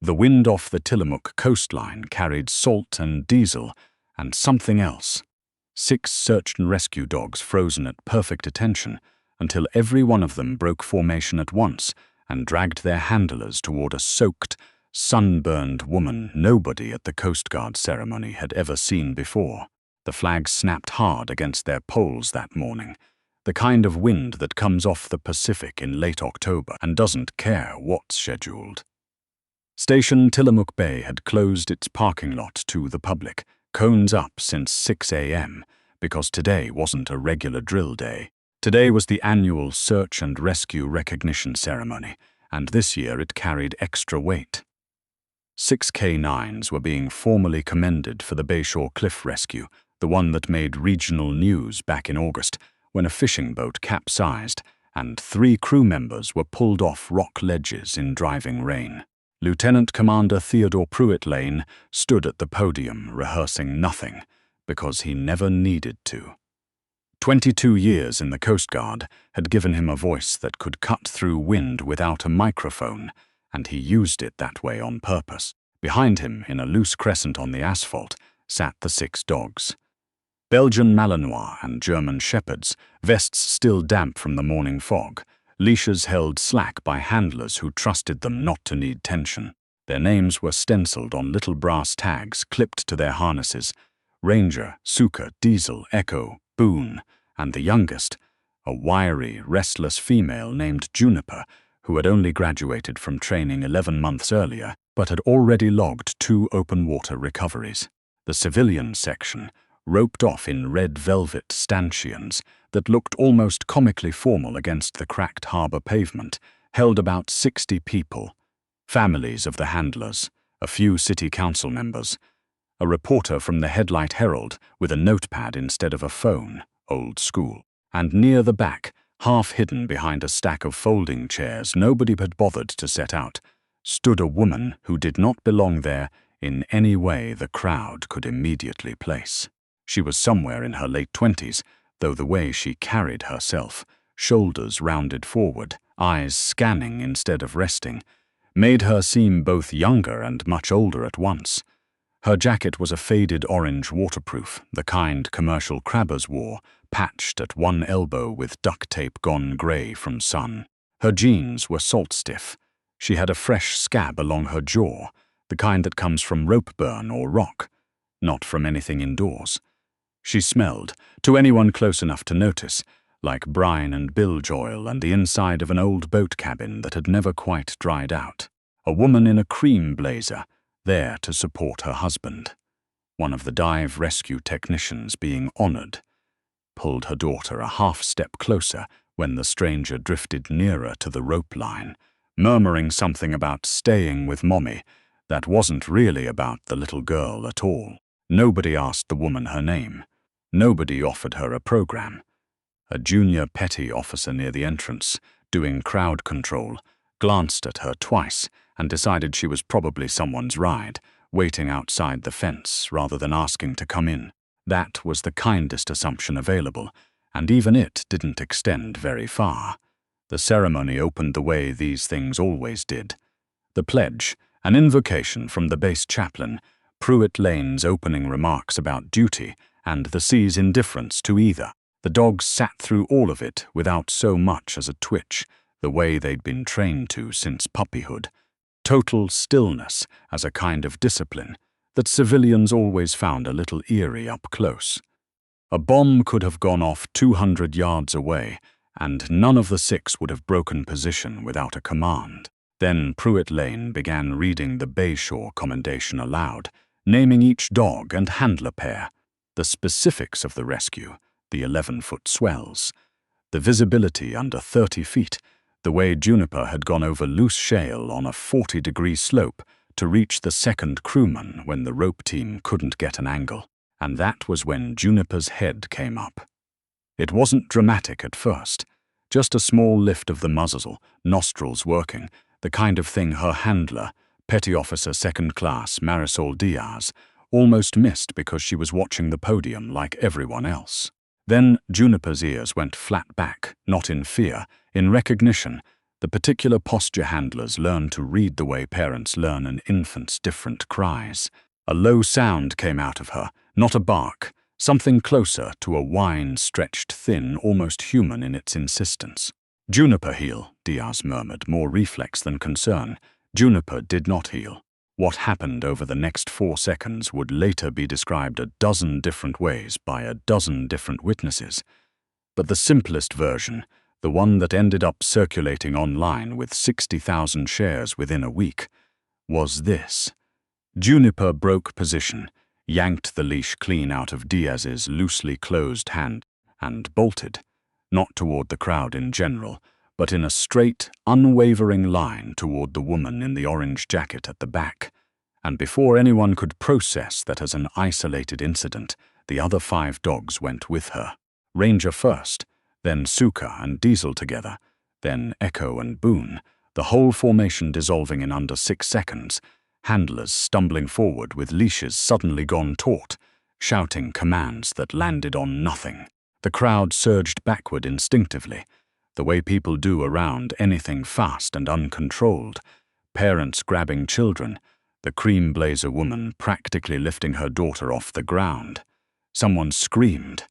The wind off the Tillamook coastline carried salt and diesel and something else. 6 search and rescue dogs frozen at perfect attention until every one of them broke formation at once and dragged their handlers toward a soaked, sunburned woman nobody at the Coast Guard ceremony had ever seen before. The flags snapped hard against their poles that morning, the kind of wind that comes off the Pacific in late October and doesn't care what's scheduled. Station Tillamook Bay had closed its parking lot to the public, cones up since 6 a.m., because today wasn't a regular drill day. Today was the annual Search and Rescue Recognition Ceremony, and this year it carried extra weight. 6 K9s were being formally commended for the Bayshore Cliff Rescue, the one that made regional news back in August, when a fishing boat capsized and 3 crew members were pulled off rock ledges in driving rain. Lieutenant Commander Theodore Pruitt Lane stood at the podium rehearsing nothing, because he never needed to. 22 years in the Coast Guard had given him a voice that could cut through wind without a microphone, and he used it that way on purpose. Behind him, in a loose crescent on the asphalt, sat the 6 dogs. Belgian Malinois and German Shepherds, vests still damp from the morning fog, leashes held slack by handlers who trusted them not to need tension. Their names were stenciled on little brass tags clipped to their harnesses: Ranger, Suka, Diesel, Echo, Boone, and the youngest, a wiry, restless female named Juniper, who had only graduated from training 11 months earlier, but had already logged 2 open-water recoveries. The civilian section, roped off in red velvet stanchions that looked almost comically formal against the cracked harbor pavement, held about 60 people, families of the handlers, a few city council members, a reporter from the Headlight Herald with a notepad instead of a phone, old school, and near the back, half hidden behind a stack of folding chairs nobody had bothered to set out, stood a woman who did not belong there in any way the crowd could immediately place. She was somewhere in her late 20s, though the way she carried herself, shoulders rounded forward, eyes scanning instead of resting, made her seem both younger and much older at once. Her jacket was a faded orange waterproof, the kind commercial crabbers wore, patched at one elbow with duct tape gone grey from sun. Her jeans were salt-stiff. She had a fresh scab along her jaw, the kind that comes from rope burn or rock, not from anything indoors. She smelled, to anyone close enough to notice, like brine and bilge oil and the inside of an old boat cabin that had never quite dried out. A woman in a cream blazer, there to support her husband. One of the dive rescue technicians being honored, pulled her daughter a half-step closer when the stranger drifted nearer to the rope line, murmuring something about staying with Mommy that wasn't really about the little girl at all. Nobody asked the woman her name. Nobody offered her a program. A junior petty officer near the entrance, doing crowd control, glanced at her twice and decided she was probably someone's ride, waiting outside the fence rather than asking to come in. That was the kindest assumption available, and even it didn't extend very far. The ceremony opened the way these things always did. The pledge, an invocation from the base chaplain, Pruitt Lane's opening remarks about duty, and the sea's indifference to either. The dogs sat through all of it without so much as a twitch, the way they'd been trained to since puppyhood. Total stillness as a kind of discipline that civilians always found a little eerie up close. A bomb could have gone off 200 yards away, and none of the 6 would have broken position without a command. Then Pruitt Lane began reading the Bayshore commendation aloud, naming each dog and handler pair, the specifics of the rescue, the 11-foot swells, the visibility under 30 feet, the way Juniper had gone over loose shale on a 40-degree slope to reach the second crewman when the rope team couldn't get an angle. And that was when Juniper's head came up. It wasn't dramatic at first, just a small lift of the muzzle, nostrils working, the kind of thing her handler, Petty Officer Second Class Marisol Diaz, almost missed because she was watching the podium like everyone else. Then Juniper's ears went flat back, not in fear, in recognition, The particular posture handlers learned to read the way parents learn an infant's different cries. A low sound came out of her, not a bark, something closer to a whine stretched thin, almost human in its insistence. "Juniper heal," Diaz murmured, more reflex than concern. Juniper did not heal. What happened over the next 4 seconds would later be described a dozen different ways by a dozen different witnesses. But the simplest version, the one that ended up circulating online with 60,000 shares within a week, was this. Juniper broke position, yanked the leash clean out of Diaz's loosely closed hand, and bolted, not toward the crowd in general, but in a straight, unwavering line toward the woman in the orange jacket at the back. And before anyone could process that as an isolated incident, the other 5 dogs went with her. Ranger first, then Suka and Diesel together, then Echo and Boone, the whole formation dissolving in under 6 seconds, handlers stumbling forward with leashes suddenly gone taut, shouting commands that landed on nothing. The crowd surged backward instinctively, the way people do around anything fast and uncontrolled, parents grabbing children, the cream blazer woman practically lifting her daughter off the ground. Someone screamed.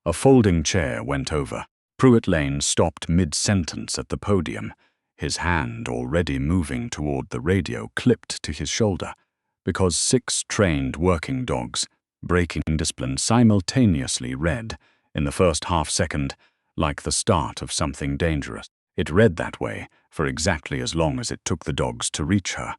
A folding chair went over. Pruitt Lane stopped mid-sentence at the podium, his hand already moving toward the radio clipped to his shoulder, because 6 trained working dogs, breaking discipline, simultaneously read, in the first half-second, like the start of something dangerous. It read that way for exactly as long as it took the dogs to reach her.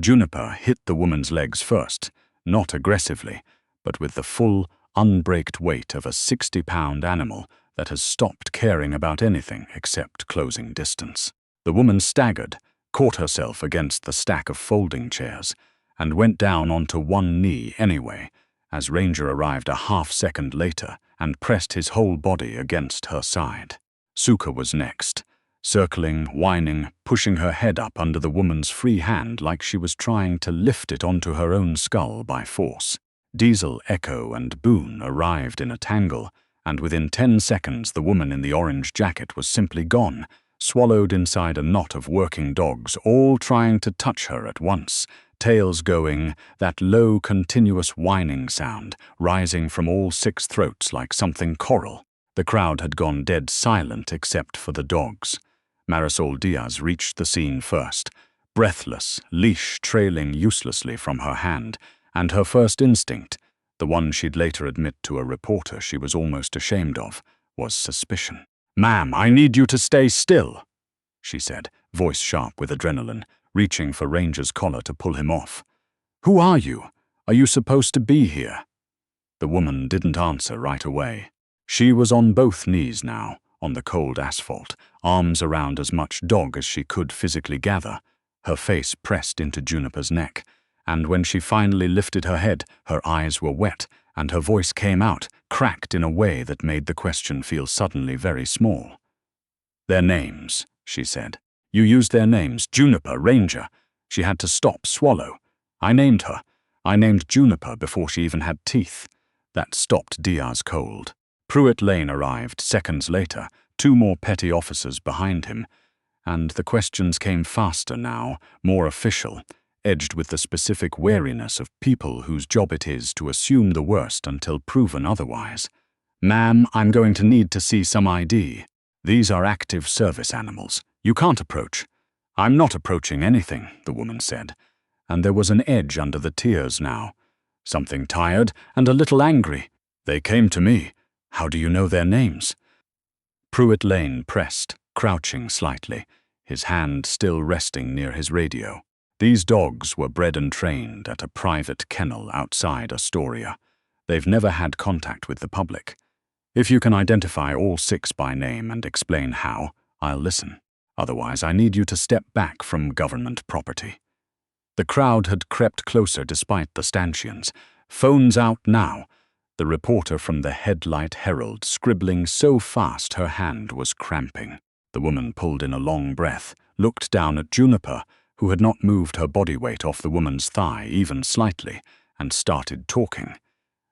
Juniper hit the woman's legs first, not aggressively, but with the full, unbraked weight of a 60-pound animal that has stopped caring about anything except closing distance. The woman staggered, caught herself against the stack of folding chairs, and went down onto one knee anyway, as Ranger arrived a half-second later and pressed his whole body against her side. Suka was next, circling, whining, pushing her head up under the woman's free hand like she was trying to lift it onto her own skull by force. Diesel, Echo, and Boone arrived in a tangle, and within 10 seconds the woman in the orange jacket was simply gone, swallowed inside a knot of working dogs, all trying to touch her at once, tails going, that low, continuous whining sound, rising from all 6 throats like something choral. The crowd had gone dead silent except for the dogs. Marisol Diaz reached the scene first, breathless, leash trailing uselessly from her hand, and her first instinct, the one she'd later admit to a reporter she was almost ashamed of, was suspicion. "Ma'am, I need you to stay still," she said, voice sharp with adrenaline, reaching for Ranger's collar to pull him off. "Who are you? Are you supposed to be here?" The woman didn't answer right away. She was on both knees now, on the cold asphalt, arms around as much dog as she could physically gather, her face pressed into Juniper's neck, and when she finally lifted her head, her eyes were wet, and her voice came out, cracked in a way that made the question feel suddenly very small. "Their names," she said. "You used their names, Juniper, Ranger." She had to stop, swallow. "I named her. I named Juniper before she even had teeth." That stopped Diaz cold. Pruitt Lane arrived seconds later, 2 more petty officers behind him, and the questions came faster now, more official, edged with the specific wariness of people whose job it is to assume the worst until proven otherwise. "Ma'am, I'm going to need to see some ID. These are active service animals. You can't approach." "I'm not approaching anything," the woman said, and there was an edge under the tears now. Something tired and a little angry. "They came to me. How do you know their names?" Pruitt Lane pressed, crouching slightly, his hand still resting near his radio. These dogs were bred and trained at a private kennel outside Astoria. They've never had contact with the public. If you can identify all 6 by name and explain how, I'll listen. Otherwise, I need you to step back from government property. The crowd had crept closer despite the stanchions. Phones out now. The reporter from the Headlight Herald scribbling so fast her hand was cramping. The woman pulled in a long breath, looked down at Juniper, who had not moved her body weight off the woman's thigh even slightly, and started talking.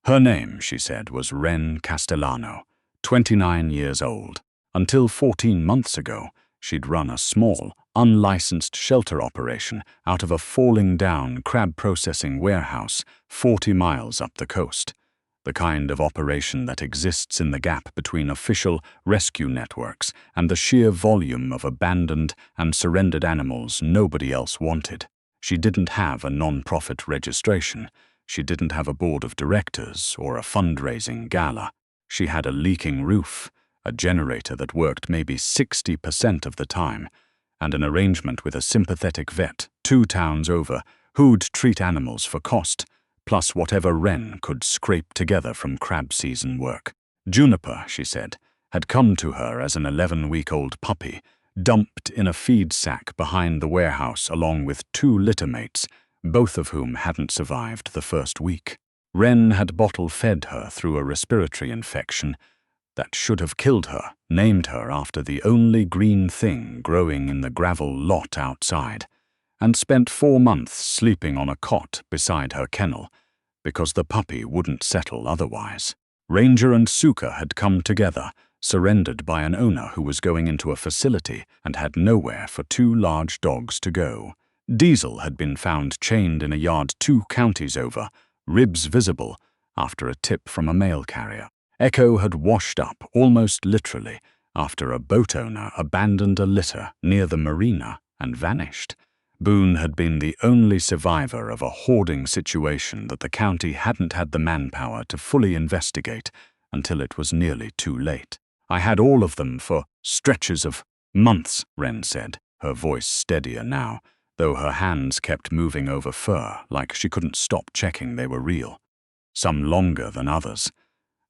Her name, she said, was Ren Castellano, 29 years old. Until 14 months ago, She'd run a small, unlicensed shelter operation out of a falling-down crab processing warehouse 40 miles up the coast, the kind of operation that exists in the gap between official rescue networks and the sheer volume of abandoned and surrendered animals nobody else wanted. She didn't have a non-profit registration. She didn't have a board of directors or a fundraising gala. She had a leaking roof, a generator that worked maybe 60% of the time, and an arrangement with a sympathetic vet 2 towns over who'd treat animals for cost, plus whatever Wren could scrape together from crab season work. Juniper, she said, had come to her as an 11-week-old puppy, dumped in a feed sack behind the warehouse along with 2 litter mates, both of whom hadn't survived the first week. Wren had bottle-fed her through a respiratory infection that should have killed her, named her after the only green thing growing in the gravel lot outside, and spent 4 months sleeping on a cot beside her kennel, because the puppy wouldn't settle otherwise. Ranger and Suka had come together, surrendered by an owner who was going into a facility and had nowhere for 2 large dogs to go. Diesel had been found chained in a yard 2 counties over, ribs visible, after a tip from a mail carrier. Echo had washed up, almost literally, after a boat owner abandoned a litter near the marina and vanished. Boone had been the only survivor of a hoarding situation that the county hadn't had the manpower to fully investigate until it was nearly too late. I had all of them for stretches of months, Wren said, her voice steadier now, though her hands kept moving over fur like she couldn't stop checking they were real. Some longer than others.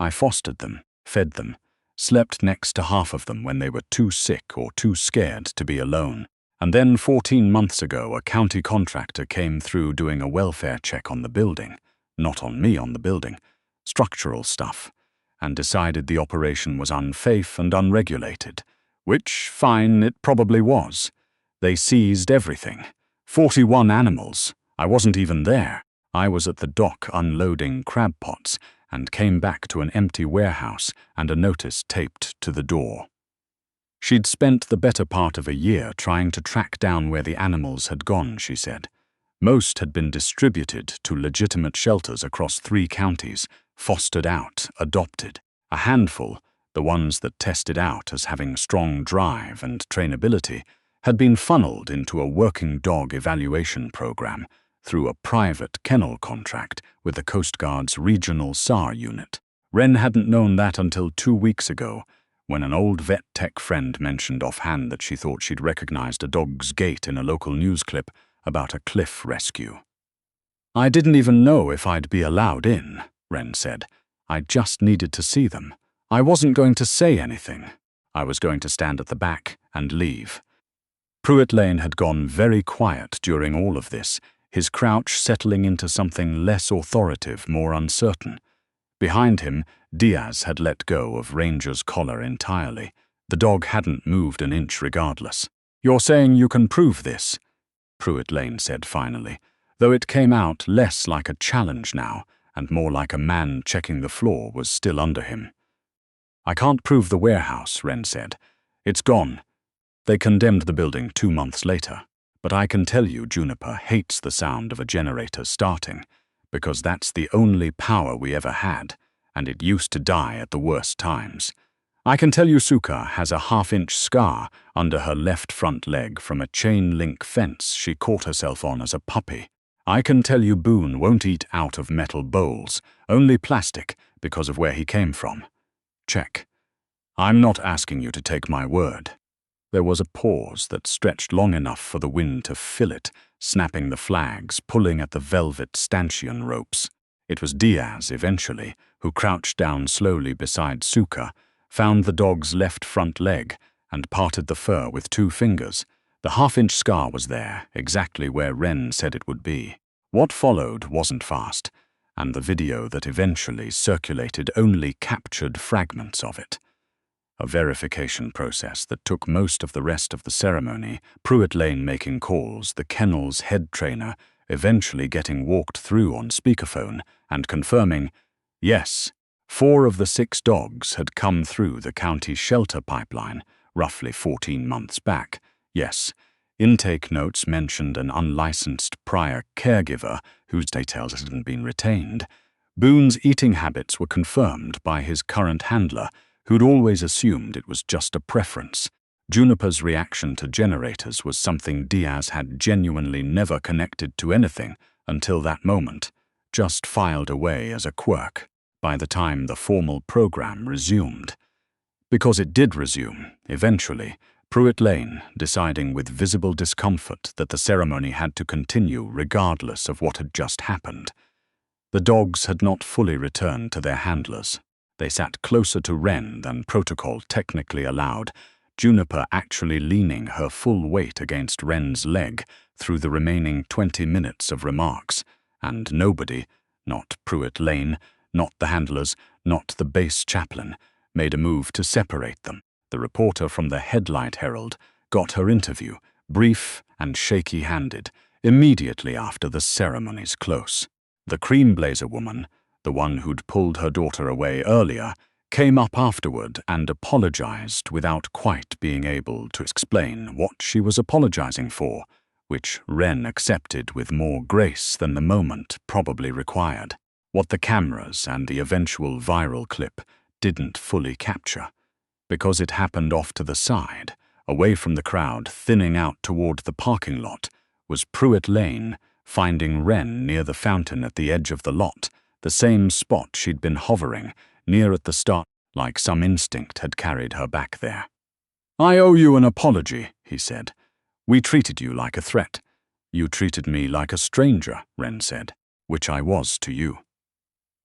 I fostered them, fed them, slept next to half of them when they were too sick or too scared to be alone. And then 14 months ago, a county contractor came through doing a welfare check on the building, not on me on the building, structural stuff, and decided the operation was unsafe and unregulated, which, fine, it probably was. They seized everything. 41 animals. I wasn't even there. I was at the dock unloading crab pots and came back to an empty warehouse and a notice taped to the door. She'd spent the better part of a year trying to track down where the animals had gone, she said. Most had been distributed to legitimate shelters across 3 counties, fostered out, adopted. A handful, the ones that tested out as having strong drive and trainability, had been funneled into a working dog evaluation program through a private kennel contract with the Coast Guard's regional SAR unit. Wren hadn't known that until 2 weeks ago, when an old vet tech friend mentioned offhand that she thought she'd recognized a dog's gait in a local news clip about a cliff rescue. I didn't even know if I'd be allowed in, Wren said. I just needed to see them. I wasn't going to say anything. I was going to stand at the back and leave. Pruitt Lane had gone very quiet during all of this, his crouch settling into something less authoritative, more uncertain. Behind him, Diaz had let go of Ranger's collar entirely. The dog hadn't moved an inch regardless. "You're saying you can prove this?" Pruitt Lane said finally, though it came out less like a challenge now and more like a man checking the floor was still under him. "I can't prove the warehouse," Wren said. "It's gone. They condemned the building 2 months later. But I can tell you Juniper hates the sound of a generator starting, because that's the only power we ever had, and it used to die at the worst times. I can tell you Suka has a 1/2-inch scar under her left front leg from a chain-link fence she caught herself on as a puppy. I can tell you Boone won't eat out of metal bowls, only plastic, because of where he came from. Check. I'm not asking you to take my word." There was a pause that stretched long enough for the wind to fill it, snapping the flags, pulling at the velvet stanchion ropes. It was Diaz, eventually, who crouched down slowly beside Suka, found the dog's left front leg, and parted the fur with 2 fingers. The 1/2-inch scar was there, exactly where Wren said it would be. What followed wasn't fast, and the video that eventually circulated only captured fragments of it. A verification process that took most of the rest of the ceremony, Pruitt Lane making calls, the kennel's head trainer eventually getting walked through on speakerphone and confirming, yes, 4 of the 6 dogs had come through the county shelter pipeline, roughly 14 months back. Yes, intake notes mentioned an unlicensed prior caregiver whose details hadn't been retained. Boone's eating habits were confirmed by his current handler, who'd always assumed it was just a preference. Juniper's reaction to generators was something Diaz had genuinely never connected to anything until that moment, just filed away as a quirk by the time the formal program resumed. Because it did resume, eventually, Pruitt Lane deciding with visible discomfort that the ceremony had to continue regardless of what had just happened. The dogs had not fully returned to their handlers. They sat closer to Wren than protocol technically allowed, Juniper actually leaning her full weight against Wren's leg through the remaining 20 minutes of remarks, and nobody, not Pruitt Lane, not the handlers, not the base chaplain, made a move to separate them. The reporter from the Headlight Herald got her interview, brief and shaky-handed, immediately after the ceremony's close. The cream blazer woman, the one who'd pulled her daughter away earlier, came up afterward and apologized without quite being able to explain what she was apologizing for, which Wren accepted with more grace than the moment probably required. What the cameras and the eventual viral clip didn't fully capture, because it happened off to the side, away from the crowd thinning out toward the parking lot, was Pruitt Lane finding Wren near the fountain at the edge of the lot, the same spot she'd been hovering, near at the start, like some instinct had carried her back there. "I owe you an apology," he said. "We treated you like a threat. You treated me like a stranger," Wren said, "which I was to you."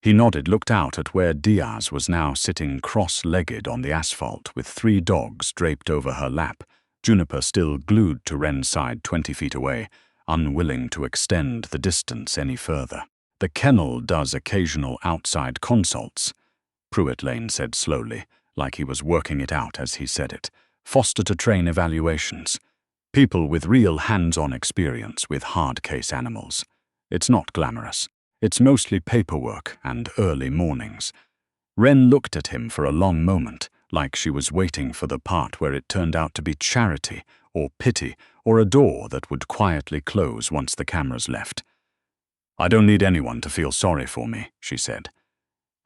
He nodded, looked out at where Diaz was now sitting cross-legged on the asphalt with 3 dogs draped over her lap, Juniper still glued to Wren's side 20 feet away, unwilling to extend the distance any further. "The kennel does occasional outside consults," Pruitt Lane said slowly, like he was working it out as he said it. "Foster-to-train evaluations. People with real hands-on experience with hard-case animals. It's not glamorous. It's mostly paperwork and early mornings." Wren looked at him for a long moment, like she was waiting for the part where it turned out to be charity or pity or a door that would quietly close once the cameras left. "I don't need anyone to feel sorry for me," she said.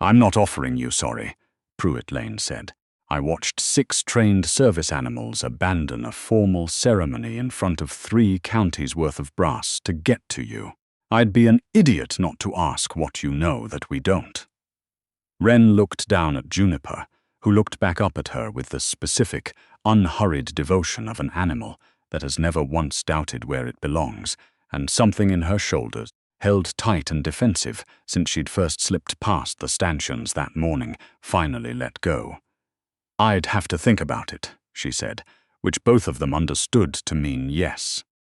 "I'm not offering you sorry," Pruitt Lane said. "I watched 6 trained service animals abandon a formal ceremony in front of 3 counties worth of brass to get to you. I'd be an idiot not to ask what you know that we don't." Wren looked down at Juniper, who looked back up at her with the specific, unhurried devotion of an animal that has never once doubted where it belongs, and something in her shoulders, held tight and defensive since she'd first slipped past the stanchions that morning, finally let go. "I'd have to think about it," she said, which both of them understood to mean yes.